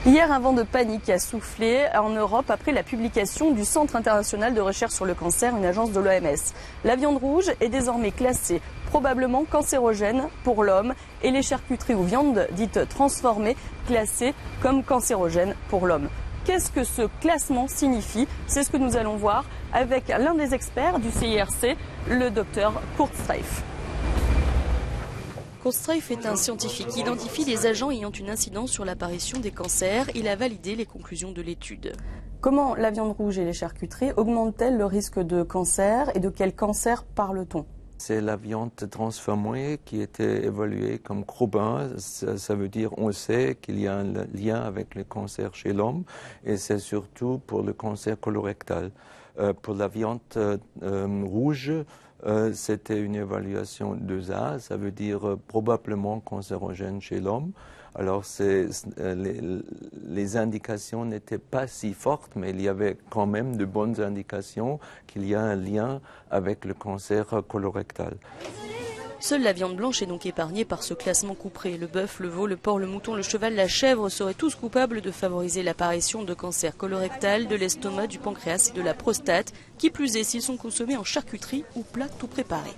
Hier, un vent de panique a soufflé en Europe après la publication du Centre international de recherche sur le cancer, une agence de l'OMS. La viande rouge est désormais classée probablement cancérogène pour l'homme et les charcuteries ou viandes dites transformées classées comme cancérogènes pour l'homme. Qu'est-ce que ce classement signifie? C'est ce que nous allons voir avec l'un des experts du CIRC, le docteur Kurt Streif. Kurt Streif est un scientifique qui identifie les agents ayant une incidence sur l'apparition des cancers. Il a validé les conclusions de l'étude. Comment la viande rouge et les charcuteries augmentent-elles le risque de cancer et de quel cancer parle-t-on? C'est la viande transformée qui était évaluée comme groupe 1. Ça veut dire on sait qu'il y a un lien avec le cancer chez l'homme et c'est surtout pour le cancer colorectal. Pour la viande rouge, c'était une évaluation 2A, ça veut dire probablement cancérogène chez l'homme. Alors les indications n'étaient pas si fortes, mais il y avait quand même de bonnes indications qu'il y a un lien avec le cancer colorectal. Seule la viande blanche est donc épargnée par ce classement couperé. Le bœuf, le veau, le porc, le mouton, le cheval, la chèvre seraient tous coupables de favoriser l'apparition de cancer colorectal, de l'estomac, du pancréas et de la prostate, qui plus est s'ils sont consommés en charcuterie ou plats tout préparés.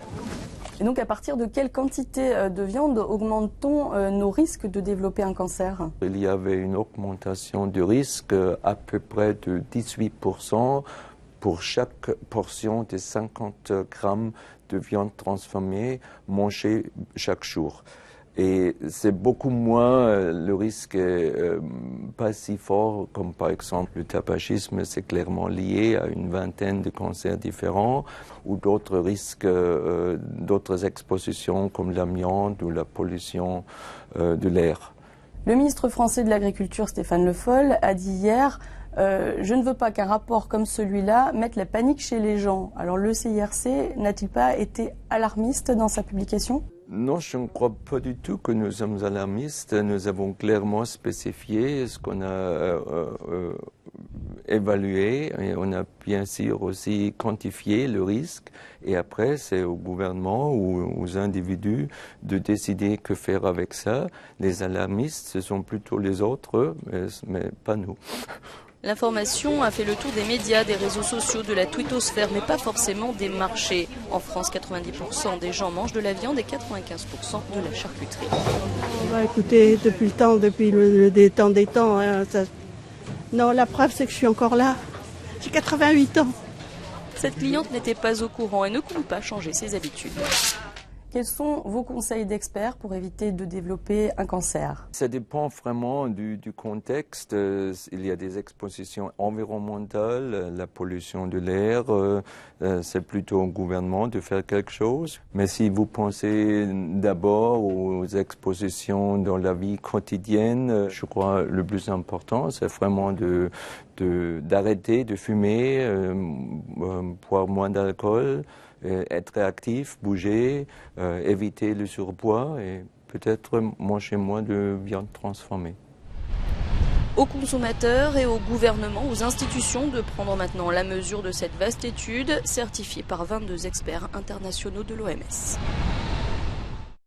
Et donc à partir de quelle quantité de viande augmente-t-on nos risques de développer un cancer? Il y avait une augmentation du risque à peu près de 18% pour chaque portion de 50 grammes de viande transformée mangée chaque jour. Et c'est beaucoup moins, le risque est pas si fort comme par exemple le tabagisme, c'est clairement lié à une vingtaine de cancers différents ou d'autres risques, d'autres expositions comme l'amiante ou la pollution de l'air. Le ministre français de l'Agriculture, Stéphane Le Foll, a dit hier je ne veux pas qu'un rapport comme celui-là mette la panique chez les gens. Alors le CIRC n'a-t-il pas été alarmiste dans sa publication ? Non, je ne crois pas du tout que nous sommes alarmistes. Nous avons clairement spécifié ce qu'on a évalué et on a bien sûr aussi quantifié le risque. Et après, c'est au gouvernement ou aux individus de décider que faire avec ça. Les alarmistes, ce sont plutôt les autres, mais pas nous. L'information a fait le tour des médias, des réseaux sociaux, de la twittosphère, mais pas forcément des marchés. En France, 90% des gens mangent de la viande et 95% de la charcuterie. Écoutez, depuis le temps des temps, hein, non, la preuve c'est que je suis encore là. J'ai 88 ans. Cette cliente n'était pas au courant et ne compte pas changer ses habitudes. Quels sont vos conseils d'experts pour éviter de développer un cancer? Ça dépend vraiment du contexte. Il y a des expositions environnementales, la pollution de l'air, c'est plutôt au gouvernement de faire quelque chose. Mais si vous pensez d'abord aux expositions dans la vie quotidienne, je crois que le plus important, c'est vraiment d'arrêter de fumer, boire moins d'alcool, être actif, bouger, éviter le surpoids et peut-être manger moins de viande transformée. Aux consommateurs et au gouvernement, aux institutions de prendre maintenant la mesure de cette vaste étude certifiée par 22 experts internationaux de l'OMS.